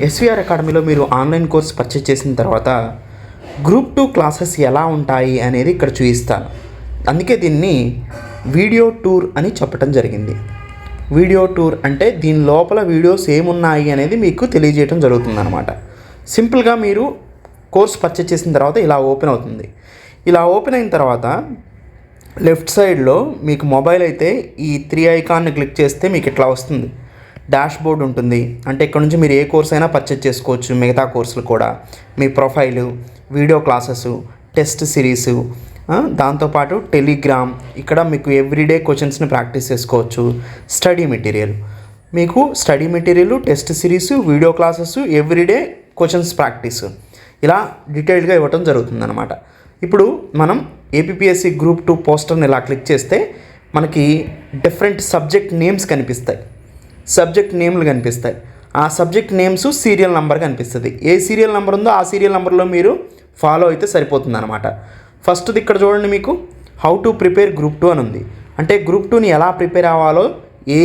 SVR అకాడమీలో మీరు online course purchase చేసిన తర్వాత గ్రూప్ 2 క్లాసెస్ ఎలా ఉంటాయి అనేది ఇక్కడ చూపిస్తాను. అందుకే దీన్ని వీడియో టూర్ అని చెప్పడం జరిగింది. వీడియో టూర్ అంటే దీని లోపల వీడియోస్ ఏమున్నాయి అనేది మీకు తెలియజేయడం జరుగుతుంది అన్నమాట. సింపుల్గా మీరు కోర్స్ పర్చేజ్ చేసిన తర్వాత ఇలా ఓపెన్ అవుతుంది. ఇలా ఓపెన్ అయిన తర్వాత లెఫ్ట్ సైడ్లో మీకు మొబైల్ అయితే ఈ 3 ఐకాన్ని క్లిక్ చేస్తే మీకు ఇట్లా వస్తుంది. డాష్ బోర్డ్ ఉంటుంది. అంటే ఇక్కడ నుంచి మీరు ఏ కోర్స్ అయినా పర్చేజ్ చేసుకోవచ్చు. మిగతా కోర్సులు కూడా మీ profile, video classes, test series, దాంతోపాటు టెలిగ్రామ్, ఇక్కడ మీకు ఎవ్రీడే క్వశ్చన్స్ని ప్రాక్టీస్ చేసుకోవచ్చు. స్టడీ మెటీరియల్, మీకు study material, test series, video classes, everyday questions practice, ఇలా డీటెయిల్డ్గా ఇవ్వటం జరుగుతుందన్నమాట. ఇప్పుడు మనం ఏపీపీఎస్సీ గ్రూప్ 2 పోస్టర్ని ఇలా క్లిక్ చేస్తే మనకి డిఫరెంట్ సబ్జెక్ట్ నేమ్స్ కనిపిస్తాయి. సబ్జెక్ట్ నేమ్లు కనిపిస్తాయి. ఆ సబ్జెక్ట్ నేమ్స్ సీరియల్ నెంబర్ కనిపిస్తుంది. ఏ సీరియల్ నెంబర్ ఉందో ఆ సీరియల్ నెంబర్లో మీరు ఫాలో అయితే సరిపోతుంది అనమాట. ఫస్ట్ది ఇక్కడ చూడండి, మీకు హౌ టు ప్రిపేర్ గ్రూప్ 2 అని ఉంది. అంటే గ్రూప్ 2ని ఎలా ప్రిపేర్ అవ్వాలో, ఏ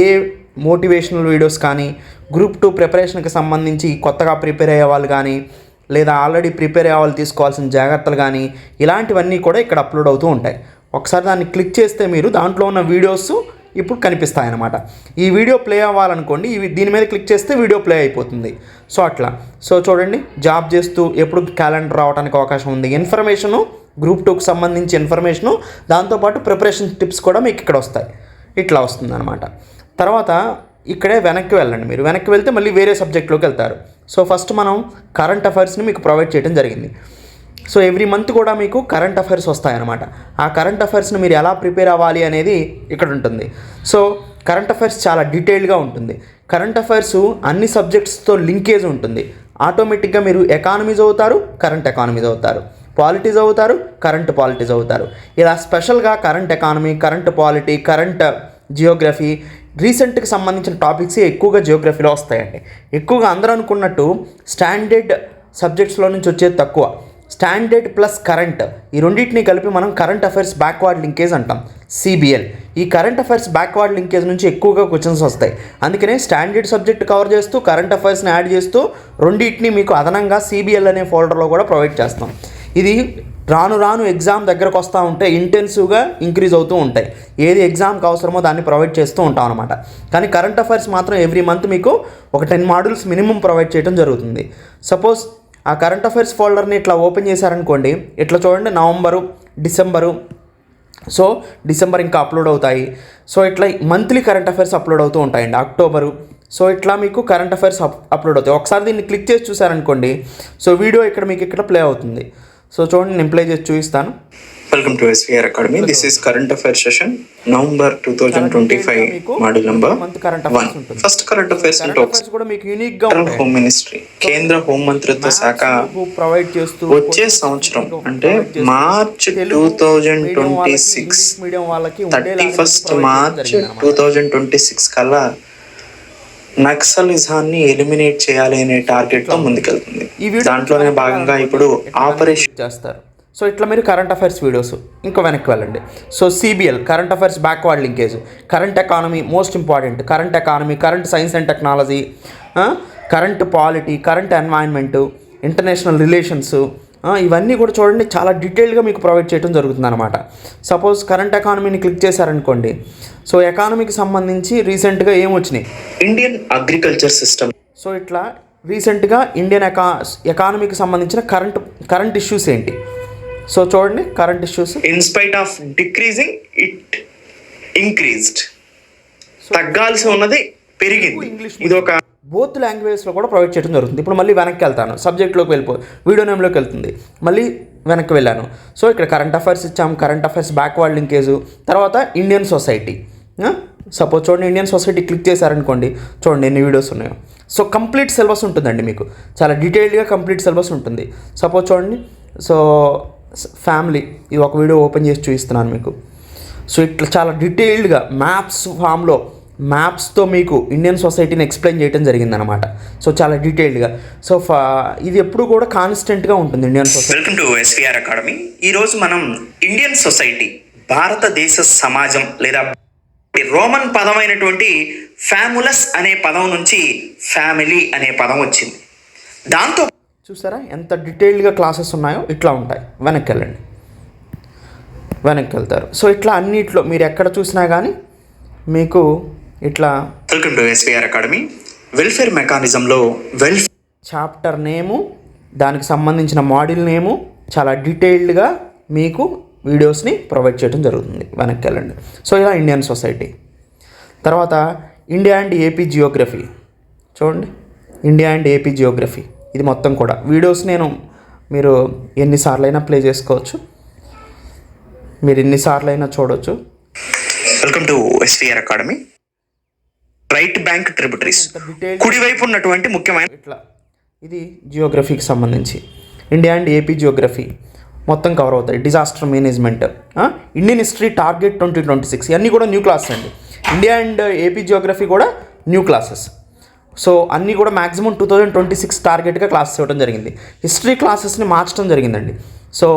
మోటివేషనల్ వీడియోస్ కానీ, గ్రూప్ 2 ప్రిపరేషన్కి సంబంధించి కొత్తగా ప్రిపేర్ అయ్యే వాళ్ళు కానీ, లేదా ఆల్రెడీ ప్రిపేర్ అయ్యే వాళ్ళు తీసుకోవాల్సిన జాగ్రత్తలు కానీ, ఇలాంటివన్నీ కూడా ఇక్కడ అప్లోడ్ అవుతూ ఉంటాయి. ఒకసారి దాన్ని క్లిక్ చేస్తే మీరు దాంట్లో ఉన్న వీడియోస్ ఇప్పుడు కనిపిస్తాయన్నమాట. ఈ వీడియో ప్లే అవ్వాలనుకోండి, దీని మీద క్లిక్ చేస్తే వీడియో ప్లే అయిపోతుంది. సో అట్లా. సో చూడండి, జాబ్ చేస్తూ ఎప్పుడు క్యాలెండర్ రావడానికి అవకాశం ఉంది, ఇన్ఫర్మేషను, గ్రూప్ 2కి సంబంధించి ఇన్ఫర్మేషను, దాంతోపాటు ప్రిపరేషన్ టిప్స్ కూడా మీకు ఇక్కడ వస్తాయి. ఇట్లా వస్తుంది అనమాట. తర్వాత ఇక్కడే వెనక్కి వెళ్ళండి. మీరు వెనక్కి వెళ్తే మళ్ళీ వేరే సబ్జెక్ట్లోకి వెళ్తారు. సో ఫస్ట్ మనం కరెంట్ అఫైర్స్ని మీకు ప్రొవైడ్ చేయడం జరిగింది. సో ఎవ్రీ మంత్ కూడా మీకు కరెంట్ అఫైర్స్ వస్తాయన్నమాట. ఆ కరెంట్ అఫైర్స్ని మీరు ఎలా ప్రిపేర్ అవ్వాలి అనేది ఇక్కడ ఉంటుంది. సో కరెంట్ అఫైర్స్ చాలా డీటెయిల్డ్గా ఉంటుంది. కరెంట్ అఫైర్స్ అన్ని సబ్జెక్ట్స్తో లింకేజ్ ఉంటుంది. ఆటోమేటిక్గా మీరు ఎకానమీ చదువుతారు, కరెంట్ ఎకానమీ చదువుతారు, పాలిటీ చదువుతారు, కరెంట్ పాలిటీ చదువుతారు. ఇలా స్పెషల్గా current economy, current polity, current geography, రీసెంట్కి సంబంధించిన టాపిక్స్ ఎక్కువగా జియోగ్రఫీలో వస్తాయండి. ఎక్కువగా అందరూ అనుకున్నట్టు స్టాండర్డ్ సబ్జెక్ట్స్లో నుంచి వచ్చేది తక్కువ. స్టాండర్డ్ ప్లస్ కరెంట్, ఈ రెండింటిని కలిపి మనం కరెంట్ అఫైర్స్ బ్యాక్వర్డ్ లింకేజ్ అంటాం, సిబిఎల్. ఈ కరెంట్ అఫైర్స్ బ్యాక్వర్డ్ లింకేజ్ నుంచి ఎక్కువగా క్వశ్చన్స్ వస్తాయి. అందుకనే స్టాండర్డ్ సబ్జెక్ట్ కవర్ చేస్తూ కరెంట్ అఫైర్స్ని యాడ్ చేస్తూ రెండింటిని మీకు అదనంగా సిబిఎల్ అనే ఫోల్డర్లో కూడా ప్రొవైడ్ చేస్తాం. ఇది రాను రాను ఎగ్జామ్ దగ్గరకు వస్తూ ఉంటే ఇంటెన్సివ్గా ఇంక్రీజ్ అవుతూ ఉంటాయి. ఏది ఎగ్జామ్కి అవసరమో దాన్ని ప్రొవైడ్ చేస్తూ ఉంటాం అనమాట. కానీ కరెంట్ అఫైర్స్ మాత్రం ఎవ్రీ మంత్ మీకు ఒక 10 మాడ్యూల్స్ మినిమం ప్రొవైడ్ చేయడం జరుగుతుంది. సపోజ్ ఆ కరెంట్ అఫైర్స్ ఫోల్డర్ని ఇట్లా ఓపెన్ చేశారనుకోండి, ఇట్లా చూడండి, నవంబరు, డిసెంబరు. సో డిసెంబర్ ఇంకా అప్లోడ్ అవుతాయి. సో ఇట్లా మంత్లీ కరెంట్ అఫైర్స్ అప్లోడ్ అవుతూ ఉంటాయండి. అక్టోబరు. సో ఇట్లా మీకు కరెంట్ అఫైర్స్ అప్లోడ్ అవుతాయి. ఒకసారి దీన్ని క్లిక్ చేసి చూసారనుకోండి, సో వీడియో ఇక్కడ మీకు ఇక్కడ ప్లే అవుతుంది. సో చూడండి, నేను ప్లే చేసి చూపిస్తాను. Welcome to SVR academy. This is current affairs session November 2025 module number 1. First current affairs కూడా మీకు యూనిక్ గా హోమ్ మినిస్ట్రీ, కేంద్ర హోం మంత్రిత్వ శాఖ ప్రొవైడ్ చేస్తూ వచ్చే సంవత్సరం అంటే మార్చ్ 2026, 31st మార్చ్ 2026 కల్లా నక్సలిజాన్ని ఎలిమినేట్ చేయాలి అనే టార్గెట్తో ముందుకెళ్తుంది. దాంట్లోనే భాగంగా ఇప్పుడు ఆపరేషన్ చేస్తారు. సో ఇట్లా మీరు కరెంట్ అఫైర్స్ వీడియోస్ ఇంకా వెనక్కి వెళ్ళండి. So CBL, current affairs backward linkage, current economy most important, current economy, current science and technology, current polity, current environment, international relations, ఇవన్నీ కూడా చూడండి చాలా డీటెయిల్గా మీకు ప్రొవైడ్ చేయడం జరుగుతుంది అనమాట. సపోజ్ కరెంట్ ఎకానమీని క్లిక్ చేశారనుకోండి, సో ఎకానమీకి సంబంధించి రీసెంట్గా ఏమొచ్చినాయి, ఇండియన్ అగ్రికల్చర్ సిస్టమ్. సో ఇట్లా రీసెంట్గా ఇండియన్ ఎకానమీకి సంబంధించిన కరెంట్ ఇష్యూస్ ఏంటి. సో చూడండి, current issues in spite of decreasing it increased, తగ్గాల్సి ఉన్నది పెరిగింది. ఇది ఒక బోత్ లాంగ్వేజ్లో కూడా ప్రొవైడ్ చేయడం జరుగుతుంది. ఇప్పుడు మళ్ళీ వెనక్కి వెళ్తాను, సబ్జెక్ట్లోకి వీడియో నేమ్లోకి వెళ్తుంది, మళ్ళీ వెనక్కి వెళ్ళాను. సో ఇక్కడ కరెంట్ అఫైర్స్ ఇచ్చాము, కరెంట్ అఫైర్స్ బ్యాక్వర్డ్ లింకేజ్, తర్వాత ఇండియన్ సొసైటీ. సపోజ్ చూడండి, ఇండియన్ సొసైటీ క్లిక్ చేశారనుకోండి, చూడండి ఎన్ని వీడియోస్ ఉన్నాయో. సో కంప్లీట్ సిలబస్ ఉంటుందండి మీకు, చాలా డీటెయిల్డ్గా కంప్లీట్ సిలబస్ ఉంటుంది. సపోజ్ చూడండి, సో ఫ్యామిలీ, ఇది ఒక వీడియో ఓపెన్ చేసి చూపిస్తున్నాను మీకు. సో ఇట్లా చాలా డీటెయిల్డ్గా మ్యాప్స్ ఫామ్లో మ్యాప్స్తో మీకు ఇండియన్ సొసైటీని ఎక్స్ప్లెయిన్ చేయడం జరిగిందనమాట. సో చాలా డీటెయిల్డ్గా. సో ఇది ఎప్పుడు కూడా కాన్స్టెంట్గా ఉంటుంది Indian society. Welcome to SVR academy. ఈరోజు మనం ఇండియన్ సొసైటీ, భారతదేశ సమాజం లేదా రోమన్ పదమైనటువంటి ఫ్యాములస్ అనే పదం నుంచి ఫ్యామిలీ అనే పదం వచ్చింది. దాంతో చూసారా ఎంత డీటెయిల్డ్గా క్లాసెస్ ఉన్నాయో ఇట్లా ఉంటాయి. వెనక్కి వెళ్ళండి, వెనక్కి వెళ్తారు. సో ఇట్లా అన్నిట్లో మీరు ఎక్కడ చూసినా కానీ మీకు ఇట్లా welcome to SVR academy. Welfare మెకానిజంలో చాప్టర్ నేము, దానికి సంబంధించిన మాడ్యూల్ నేము చాలా డీటెయిల్డ్గా మీకు వీడియోస్ని ప్రొవైడ్ చేయడం జరుగుతుంది. వెనక్కి వెళ్ళండి. సో ఇలా ఇండియన్ సొసైటీ, తర్వాత ఇండియా అండ్ ఏపీ జియోగ్రఫీ చూడండి. ఇండియా అండ్ ఏపీ జియోగ్రఫీ ఇది మొత్తం కూడా వీడియోస్ మీరు ఎన్నిసార్లు అయినా ప్లే చేసుకోవచ్చు, మీరు ఎన్నిసార్లు అయినా చూడవచ్చు. Welcome to SVR academy. Right bank tributaries కుడివైపు ఉన్నటువంటి ముఖ్యమైన ఇట్లా ఇది జియోగ్రఫీకి సంబంధించి ఇండియా అండ్ ఏపీ జియోగ్రఫీ మొత్తం కవర్ అవుతాయి. Disaster management, Indian history target 2026 ఇవన్నీ కూడా న్యూ క్లాసెస్ అండి. ఇండియా అండ్ ఏపీ జియోగ్రఫీ కూడా న్యూ క్లాసెస్. సో అన్నీ కూడా మ్యాక్సిమం 2026 టార్గెట్గా క్లాసెస్ ఇవ్వడం జరిగింది. హిస్టరీ క్లాసెస్ని మార్చడం జరిగిందండి. సో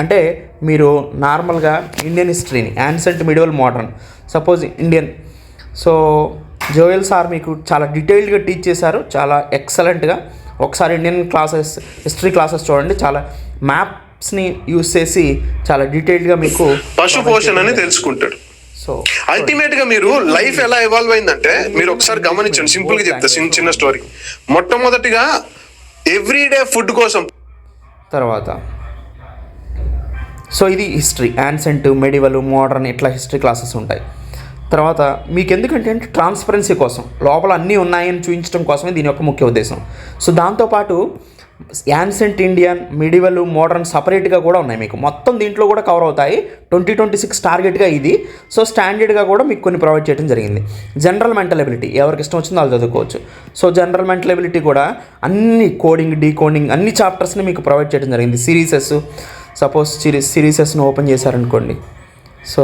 అంటే మీరు నార్మల్గా ఇండియన్ హిస్టరీని ancient medieval modern suppose Indian, so Joel sir మీకు చాలా డీటెయిల్డ్గా టీచ్ చేశారు, చాలా ఎక్సలెంట్గా. ఒకసారి ఇండియన్ క్లాసెస్ హిస్టరీ క్లాసెస్ చూడండి, చాలా మ్యాప్స్ని యూస్ చేసి చాలా డీటెయిల్డ్గా మీకు పశు పోషణ అని తెలుసుకుంటాడు. సో అల్టిమేట్ గా మీరు లైఫ్ ఎలా ఇవాల్వ్ అయిందంటే మీరు ఒకసారి గమనించండి. సింపుల్ గా చెప్తా, చిన్న స్టోరీ. మొట్టమొదటిగా ఎవ్రీడే ఫుడ్ కోసం తర్వాత సో ఇది హిస్టరీ యాన్సెంట్ మెడివల్ మోడర్న్ ఇట్లా హిస్టరీ క్లాసెస్ ఉంటాయి. తర్వాత మీకు ఎందుకంటే ట్రాన్స్పరెన్సీ కోసం, లోపల అన్నీ ఉన్నాయని చూపించడం కోసమే దీని యొక్క ముఖ్య ఉద్దేశం. సో దాంతోపాటు యాన్సెంట్ ఇండియన్ మిడివల్ మోడర్న్ సపరేట్గా కూడా ఉన్నాయి మీకు, మొత్తం దీంట్లో కూడా కవర్ అవుతాయి. 2026 టార్గెట్గా ఇది. సో స్టాండర్డ్గా కూడా మీకు కొన్ని ప్రొవైడ్ చేయడం జరిగింది. జనరల్ మెంటల్ ఎబిలిటీ ఎవరికి ఇష్టం వచ్చిందో వాళ్ళు చదువుకోవచ్చు. సో జనరల్ మెంటల్ ఎబిలిటీ కూడా అన్ని కోడింగ్ డీకోడింగ్ అన్ని చాప్టర్స్ని మీకు ప్రొవైడ్ చేయడం జరిగింది. సిరీసెస్ సపోజ్ సిరీసెస్ను ఓపెన్ చేశారనుకోండి. సో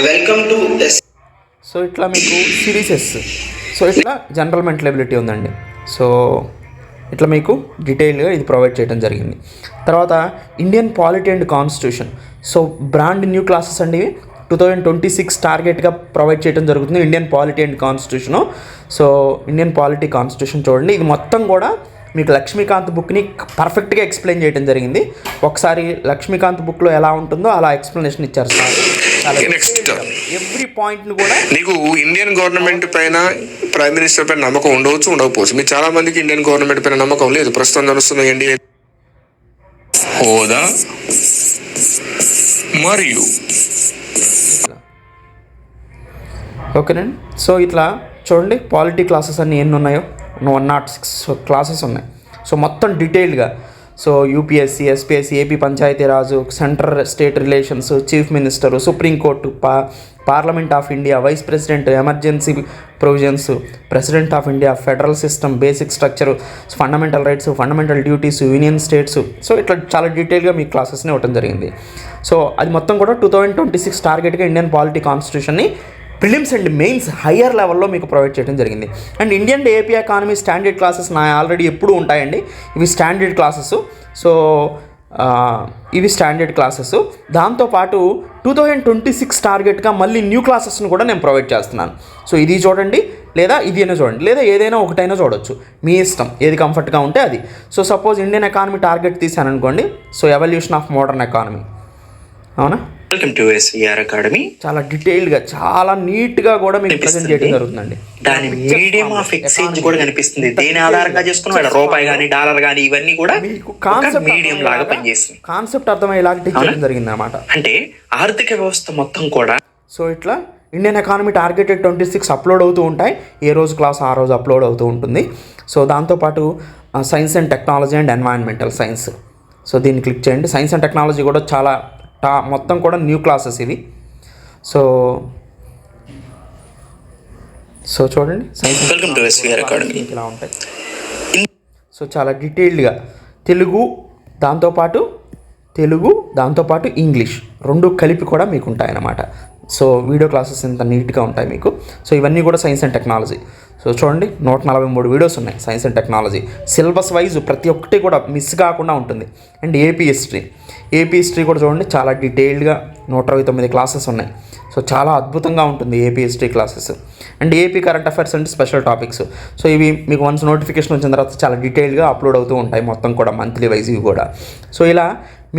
వెల్కమ్ టు సో ఇట్లా మీకు సిరీసెస్, సో ఇట్లా జనరల్ మెంటల్ ఎబిలిటీ ఉందండి. సో ఇట్లా మీకు డీటెయిల్గా ఇది ప్రొవైడ్ చేయడం జరిగింది. తర్వాత Indian polity and constitution, so brand new classes అండి 2026 టార్గెట్గా ప్రొవైడ్ చేయడం జరుగుతుంది. Indian polity and constitution. So Indian polity constitution చూడండి, ఇది మొత్తం కూడా మీకు లక్ష్మీకాంత్ బుక్ని పర్ఫెక్ట్గా ఎక్స్ప్లెయిన్ చేయడం జరిగింది. ఒకసారి లక్ష్మీకాంత్ బుక్లో ఎలా ఉంటుందో అలా ఎక్స్ప్లెనేషన్ ఇచ్చారు సార్. నెక్స్ట్ ఎవ్రీ పాయింట్ని కూడా నీకు ఇండియన్ గవర్నమెంట్ పైన ప్రైమ్ మినిస్టర్ పైన నమ్మకం ఉండవచ్చు, ఉండకపోవచ్చు. మీకు చాలా మందికి ఇండియన్ గవర్నమెంట్ పైన నమ్మకం లేదు. ప్రస్తుతం నడుస్తున్న ఎన్డీఏ హోదా మరియు ఓకేనండి. సో ఇట్లా చూడండి పాలిటీ క్లాసెస్ అన్నీ ఎన్ని ఉన్నాయో 106 క్లాసెస్ ఉన్నాయి. సో మొత్తం డీటెయిల్డ్గా so UPSC SPSC AP Panchayati Raj centre state relations chief minister supreme court parliament of India vice president emergency provisions president of India federal system basic structure fundamental rights fundamental duties union states. So ఇట్లా చాలా డీటెయిల్గా మీ క్లాసెస్ని ఇవ్వడం జరిగింది. So అది మొత్తం కూడా 2026 టార్గెట్గా Indian polity కాన్స్టిట్యూషన్ని ప్రిలిమ్స్ అండ్ మెయిన్స్ హయ్యర్ లెవెల్లో మీకు ప్రొవైడ్ చేయడం జరిగింది. And Indian AP economy standard classes నా ఆల్రెడీ ఎప్పుడు ఉంటాయండి. ఇవి స్టాండర్డ్ క్లాసెస్. సో ఇవి స్టాండర్డ్ క్లాసెస్. దాంతోపాటు 2026 టార్గెట్గా మళ్ళీ న్యూ క్లాసెస్ను కూడా నేను ప్రొవైడ్ చేస్తున్నాను. సో ఇది చూడండి, లేదా ఇది అయినా చూడండి, లేదా ఏదైనా ఒకటైనా చూడొచ్చు, మీ ఇష్టం ఏది కంఫర్ట్గా ఉంటే అది. So suppose Indian economy target తీసాను అనుకోండి. So evolution of modern economy, అవునా, వెల్కమ్ టు ఎస్విఆర్ అకాడమీ. చాలా డీటెయిల్డ్గా చాలా నీట్గా కూడా మీకు ప్రజెంట్ చేయడం జరుగుతుందండి. దాని మీడియం ఆఫ్ ఎక్స్చేంజ్ కూడా కనిపిస్తుంది. దేని ఆధారంగా చేసుకున్న వాళ్ళ రూపాయి కానీ డాలర్ కానీ ఇవన్నీ కూడా మీకు కాన్సెప్ట్ మీడియం లాగా పనిచేస్తుంది. కాన్సెప్ట్ అర్థమయ్యేలాగా టీచ్ చేయడం జరిగింది అన్నమాట. అంటే ఆర్థిక వ్యవస్థ మొత్తం కూడా సో ఇట్లా ఇండియన్ ఎకానమీ టార్గెటెడ్ 26 అప్లోడ్ అవుతూ ఉంటాయి. ఏ రోజు క్లాస్ ఆ రోజు అప్లోడ్ అవుతూ ఉంటుంది. సో దాంతోపాటు science and technology and environmental science. So దీన్ని క్లిక్ చేయండి. సైన్స్ అండ్ టెక్నాలజీ కూడా చాలా మొత్తం కూడా న్యూ క్లాసెస్ ఇవి. సో చూడండి science welcome to SVR academy ఇలా ఉంటాయి. సో చాలా డీటెయిల్డ్గా తెలుగు దాంతోపాటు ఇంగ్లీష్ రెండు కలిపి కూడా మీకు ఉంటాయన్నమాట. సో వీడియో క్లాసెస్ ఇంత నీట్గా ఉంటాయి మీకు. సో ఇవన్నీ కూడా సైన్స్ అండ్ టెక్నాలజీ. సో చూడండి 143 వీడియోస్ ఉన్నాయి science and technology. Syllabus wise ప్రతి ఒక్కటి కూడా మిస్ కాకుండా ఉంటుంది. అండ్ ఏపీ హిస్టరీ కూడా చూడండి చాలా డీటెయిల్డ్గా 129 క్లాసెస్ ఉన్నాయి. సో చాలా అద్భుతంగా ఉంటుంది AP history classes. And AP current affairs and special topics. So ఇవి మీకు వన్స్ నోటిఫికేషన్ వచ్చిన తర్వాత చాలా డీటెయిల్గా అప్లోడ్ అవుతూ ఉంటాయి మొత్తం కూడా, మంత్లీ వైజ్ ఇవి కూడా. సో ఇలా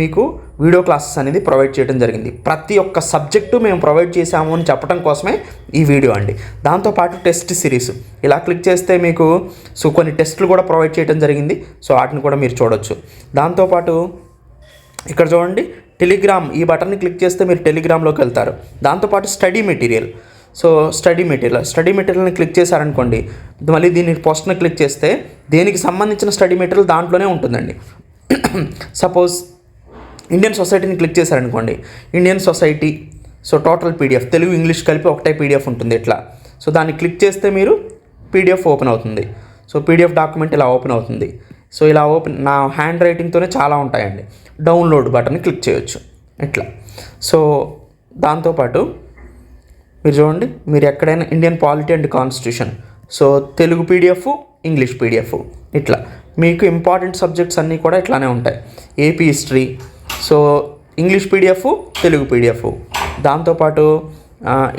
మీకు వీడియో క్లాసెస్ అనేది ప్రొవైడ్ చేయడం జరిగింది. ప్రతి ఒక్క సబ్జెక్టు మేము ప్రొవైడ్ చేసాము అని చెప్పడం కోసమే ఈ వీడియో అండి. దాంతోపాటు టెస్ట్ సిరీస్ ఇలా క్లిక్ చేస్తే మీకు కొన్ని టెస్టులు కూడా ప్రొవైడ్ చేయడం జరిగింది. సో వాటిని కూడా మీరు చూడొచ్చు. దాంతోపాటు ఇక్కడ చూడండి టెలిగ్రామ్, ఈ బటన్ని క్లిక్ చేస్తే మీరు టెలిగ్రామ్లోకి వెళ్తారు. దాంతోపాటు స్టడీ మెటీరియల్ని క్లిక్ చేశారనుకోండి, మళ్ళీ దీన్ని పోస్ట్ని క్లిక్ చేస్తే దేనికి సంబంధించిన స్టడీ మెటీరియల్ దాంట్లోనే ఉంటుందండి. సపోజ్ ఇండియన్ సొసైటీని క్లిక్ చేశారనుకోండి, Indian society so total PDF Telugu English కలిపి ఒకటే పీడిఎఫ్ ఉంటుంది ఇట్లా. సో దాన్ని క్లిక్ చేస్తే మీరు పీడిఎఫ్ ఓపెన్ అవుతుంది. సో పీడిఎఫ్ డాక్యుమెంట్ ఇలా ఓపెన్ అవుతుంది. సో ఇలా నా హ్యాండ్ రైటింగ్తోనే చాలా ఉంటాయండి. డౌన్లోడ్ బటన్ని క్లిక్ చేయొచ్చు ఇట్లా. సో దాంతోపాటు మీరు చూడండి, మీరు ఎక్కడైనా Indian polity and constitution, so Telugu PDF, English PDF ఇట్లా మీకు ఇంపార్టెంట్ సబ్జెక్ట్స్ అన్నీ కూడా ఇట్లానే ఉంటాయి. AP history, so English PDF, Telugu PDF. దాంతోపాటు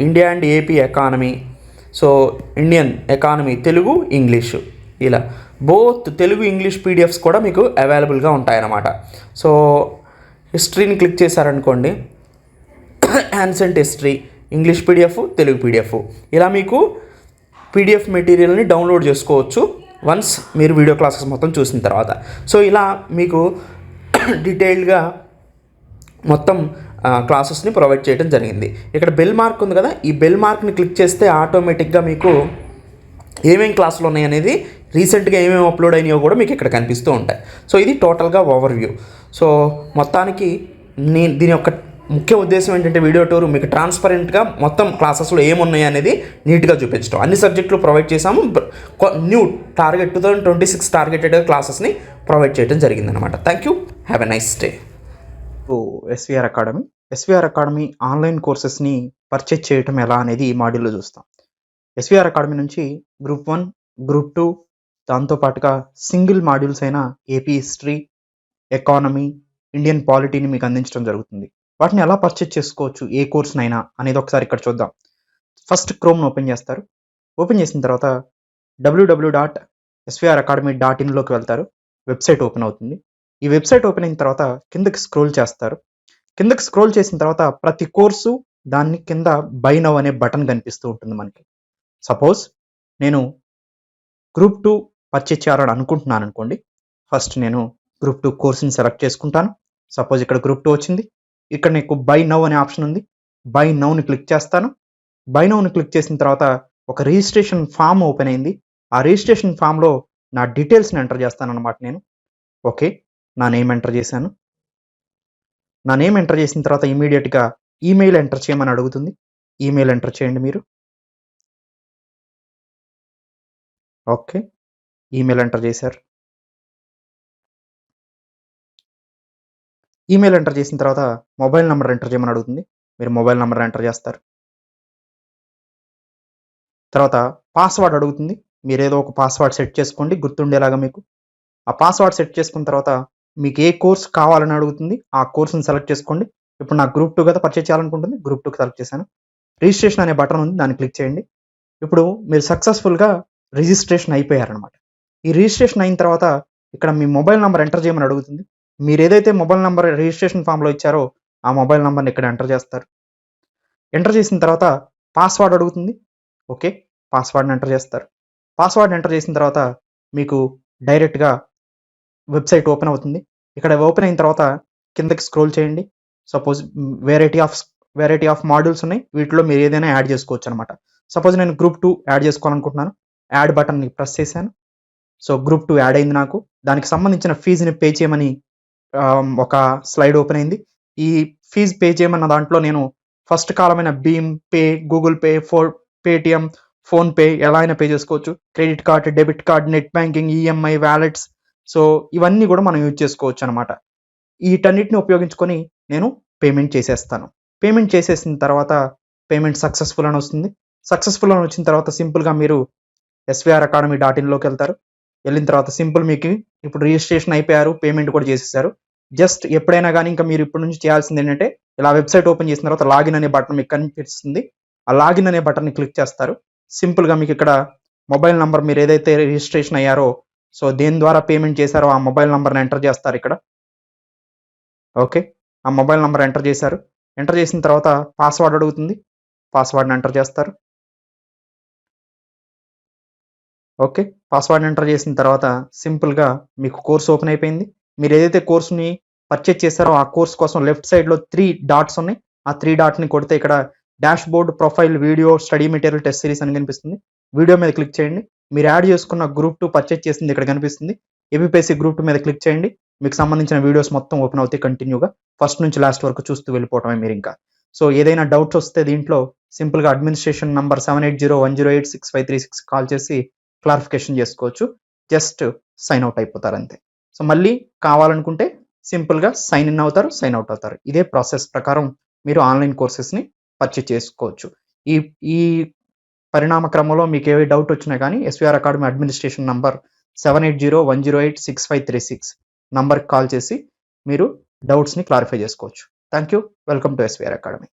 India and AP economy, so Indian economy Telugu English, ఇలా బోత్ తెలుగు ఇంగ్లీష్ పీడిఎఫ్స్ కూడా మీకు అవైలబుల్గా ఉంటాయన్నమాట. సో హిస్టరీని క్లిక్ చేశారనుకోండి, ancient history English PDF, Telugu PDF, ఇలా మీకు పీడిఎఫ్ మెటీరియల్ని డౌన్లోడ్ చేసుకోవచ్చు వన్స్ మీరు వీడియో క్లాసెస్ మొత్తం చూసిన తర్వాత. సో ఇలా మీకు డీటెయిల్డ్గా మొత్తం క్లాసెస్ని ప్రొవైడ్ చేయడం జరిగింది. ఇక్కడ బెల్ మార్క్ ఉంది కదా, ఈ బెల్ మార్క్ని క్లిక్ చేస్తే ఆటోమేటిక్గా మీకు ఏమేం క్లాసులు ఉన్నాయి అనేది, రీసెంట్గా ఏమేమి అప్లోడ్ అయినాయో కూడా మీకు ఇక్కడ కనిపిస్తూ ఉంటాయి. సో ఇది టోటల్గా ఓవర్వ్యూ. సో మొత్తానికి దీని యొక్క ముఖ్య ఉద్దేశం ఏంటంటే వీడియో టూర్ మీకు ట్రాన్స్పరెంట్గా మొత్తం క్లాసెస్లో ఏమున్నాయి అనేది నీట్గా చూపించడం. అన్ని సబ్జెక్టులు ప్రొవైడ్ చేసాము. న్యూ టార్గెట్ 2026 టార్గెటెడ్ క్లాసెస్ని ప్రొవైడ్ చేయడం జరిగిందనమాట. Thank you, have a nice day. SVR academy online కోర్సెస్ని పర్చేజ్ చేయటం ఎలా అనేది ఈ మాడ్యూల్లో చూస్తాం. ఎస్విఆర్ అకాడమీ నుంచి గ్రూప్ 1, గ్రూప్ 2, దాంతోపాటుగా సింగిల్ మాడ్యూల్స్ అయిన ఏపీ హిస్టరీ, ఎకానమీ, ఇండియన్ పాలిటీని మీకు అందించడం జరుగుతుంది. వాటిని ఎలా పర్చేజ్ చేసుకోవచ్చు, ఏ కోర్స్నైనా అనేది ఒకసారి ఇక్కడ చూద్దాం. ఫస్ట్ క్రోమ్ను ఓపెన్ చేస్తారు. ఓపెన్ చేసిన తర్వాత www.swracademy.in వెళ్తారు. వెబ్సైట్ ఓపెన్ అవుతుంది. ఈ వెబ్సైట్ ఓపెన్ అయిన తర్వాత కిందకి స్క్రోల్ చేస్తారు. కిందకి స్క్రోల్ చేసిన తర్వాత ప్రతి కోర్సు దాన్ని కింద బై నౌ అనే బటన్ కనిపిస్తూ ఉంటుంది మనకి. సపోజ్ నేను గ్రూప్ 2 పర్చేజ్ చేయాలని అనుకుంటున్నాను అనుకోండి. ఫస్ట్ నేను గ్రూప్ 2 కోర్సుని సెలెక్ట్ చేసుకుంటాను. సపోజ్ ఇక్కడ గ్రూప్ 2 వచ్చింది. ఇక్కడ నీకు బై నౌ అనే ఆప్షన్ ఉంది. బై నౌని క్లిక్ చేస్తాను. బై నౌని క్లిక్ చేసిన తర్వాత ఒక రిజిస్ట్రేషన్ ఫామ్ ఓపెన్ అయింది. ఆ రిజిస్ట్రేషన్ ఫామ్లో నా డీటెయిల్స్ని ఎంటర్ చేస్తాను అనమాట. నేను ఓకే, నా నేమ్ ఎంటర్ చేశాను. నా నేమ్ ఎంటర్ చేసిన తర్వాత ఇమీడియట్గా ఈమెయిల్ ఎంటర్ చేయమని అడుగుతుంది. ఈమెయిల్ ఎంటర్ చేయండి మీరు. ఓకే, ఈమెయిల్ ఎంటర్ చేశారు. ఈమెయిల్ ఎంటర్ చేసిన తర్వాత మొబైల్ నెంబర్ ఎంటర్ చేయమని అడుగుతుంది. మీరు మొబైల్ నెంబర్ ఎంటర్ చేస్తారు. తర్వాత పాస్వర్డ్ అడుగుతుంది. మీరు ఏదో ఒక పాస్వర్డ్ సెట్ చేసుకోండి గుర్తుండేలాగా మీకు. ఆ పాస్వర్డ్ సెట్ చేసుకున్న తర్వాత మీకు ఏ కోర్స్ కావాలని అడుగుతుంది. ఆ కోర్సుని సెలెక్ట్ చేసుకోండి. ఇప్పుడు నాకు గ్రూప్ 2 కదా పర్చేజ్ చేయాలనుకుంటుంది. గ్రూప్ 2కి సెలెక్ట్ చేశాను. రిజిస్ట్రేషన్ అనే బటన్ ఉంది, దాన్ని క్లిక్ చేయండి. ఇప్పుడు మీరు సక్సెస్ఫుల్గా రిజిస్ట్రేషన్ అయిపోయారనమాట. ఈ రిజిస్ట్రేషన్ అయిన తర్వాత ఇక్కడ మీ మొబైల్ నెంబర్ ఎంటర్ చేయమని అడుగుతుంది. మీరు ఏదైతే మొబైల్ నెంబర్ రిజిస్ట్రేషన్ ఫామ్లో ఇచ్చారో ఆ మొబైల్ నెంబర్ని ఇక్కడ ఎంటర్ చేస్తారు. ఎంటర్ చేసిన తర్వాత పాస్వర్డ్ అడుగుతుంది. ఓకే, పాస్వర్డ్ని ఎంటర్ చేస్తారు. పాస్వర్డ్ ఎంటర్ చేసిన తర్వాత మీకు డైరెక్ట్గా వెబ్సైట్ ఓపెన్ అవుతుంది. ఇక్కడ ఓపెన్ అయిన తర్వాత కిందకి స్క్రోల్ చేయండి. సపోజ్ వెరైటీ ఆఫ్ మాడ్యూల్స్ ఉన్నాయి. వీటిలో మీరు ఏదైనా యాడ్ చేసుకోవచ్చు అనమాట. సపోజ్ నేను గ్రూప్ 2 యాడ్ చేసుకోవాలనుకుంటున్నాను. యాడ్ బటన్ని ప్రెస్ చేశాను. సో గ్రూప్ 2 యాడ్ అయింది నాకు. దానికి సంబంధించిన ఫీజుని పే చేయమని ఒక స్లైడ్ ఓపెన్ అయింది. ఈ ఫీజు పే చేయమన్న దాంట్లో నేను ఫస్ట్ కాలమైన భీమ్ pay, Google pay, Paytm, PhonePe ఎలా అయినా పే చేసుకోవచ్చు. Credit card, debit card, net banking, EMI, wallets, so ఇవన్నీ కూడా మనం యూజ్ చేసుకోవచ్చు అనమాట. వీటన్నిటిని ఉపయోగించుకొని నేను పేమెంట్ చేసేస్తాను. పేమెంట్ చేసేసిన తర్వాత పేమెంట్ సక్సెస్ఫుల్ అని వస్తుంది. సక్సెస్ఫుల్ అని వచ్చిన తర్వాత సింపుల్గా మీరు svr.academy.in లోకి వెళ్తారు. వెళ్ళిన తర్వాత సింపుల్ మీకు ఇప్పుడు రిజిస్ట్రేషన్ అయిపోయారు, పేమెంట్ కూడా చేసేసారు. జస్ట్ ఎప్పుడైనా కానీ ఇంకా మీరు ఇప్పటి నుంచి చేయాల్సింది ఏంటంటే ఇలా వెబ్సైట్ ఓపెన్ చేసిన తర్వాత లాగిన్ అనే బటన్ మీకు కనిపిస్తుంది. ఆ లాగిన్ అనే బటన్ని క్లిక్ చేస్తారు. సింపుల్గా మీకు ఇక్కడ మొబైల్ నంబర్ మీరు ఏదైతే రిజిస్ట్రేషన్ అయ్యారో సో దేని ద్వారా పేమెంట్ చేశారో ఆ మొబైల్ నంబర్ని ఎంటర్ చేస్తారు ఇక్కడ. ఓకే, ఆ మొబైల్ నంబర్ ఎంటర్ చేశారు. ఎంటర్ చేసిన తర్వాత పాస్వర్డ్ అడుగుతుంది, పాస్వర్డ్ని ఎంటర్ చేస్తారు. ఓకే, పాస్వర్డ్ ఎంటర్ చేసిన తర్వాత సింపుల్గా మీకు కోర్స్ ఓపెన్ అయిపోయింది. మీరు ఏదైతే కోర్సుని పర్చేజ్ చేశారో ఆ కోర్స్ కోసం లెఫ్ట్ సైడ్లో 3 డాట్స్ ఉన్నాయి. ఆ 3 డాట్ని కొడితే ఇక్కడ dash board, profile, video, study material, test series అని కనిపిస్తుంది. వీడియో మీద క్లిక్ చేయండి. మీరు యాడ్ చేసుకున్న గ్రూప్ 2 పర్చేజ్ చేసింది ఇక్కడ కనిపిస్తుంది. ఏపీపీఎస్సీ గ్రూప్ 2 మీద క్లిక్ చేయండి. మీకు సంబంధించిన వీడియోస్ మొత్తం ఓపెన్ అవుతాయి కంటిన్యూగా. ఫస్ట్ నుంచి లాస్ట్ వరకు చూస్తూ వెళ్ళిపోవటమే మీరు ఇంకా. సో ఏదైనా డౌట్స్ వస్తే దీంట్లో సింపుల్గా అడ్మినిస్ట్రేషన్ నంబర్ 7801086536 కాల్ చేసి క్లారిఫికేషన్ చేసుకోవచ్చు. జస్ట్ సైన్ అవుట్ అయిపోతారు అంతే. సో మళ్ళీ కావాలనుకుంటే సింపుల్గా సైన్ ఇన్ అవుతారు, సైన్ అవుట్ అవుతారు. ఇదే ప్రాసెస్ ప్రకారం మీరు ఆన్లైన్ కోర్సెస్ని పర్చేజ్ చేసుకోవచ్చు. ఈ పరిణామ క్రమంలో మీకు ఏ డౌట్ వచ్చినా కానీ ఎస్వీఆర్ అకాడమీ అడ్మినిస్ట్రేషన్ నంబర్ 7801086536 నంబర్కి కాల్ చేసి మీరు డౌట్స్ని క్లారిఫై చేసుకోవచ్చు. Thank you. Welcome to SVR academy.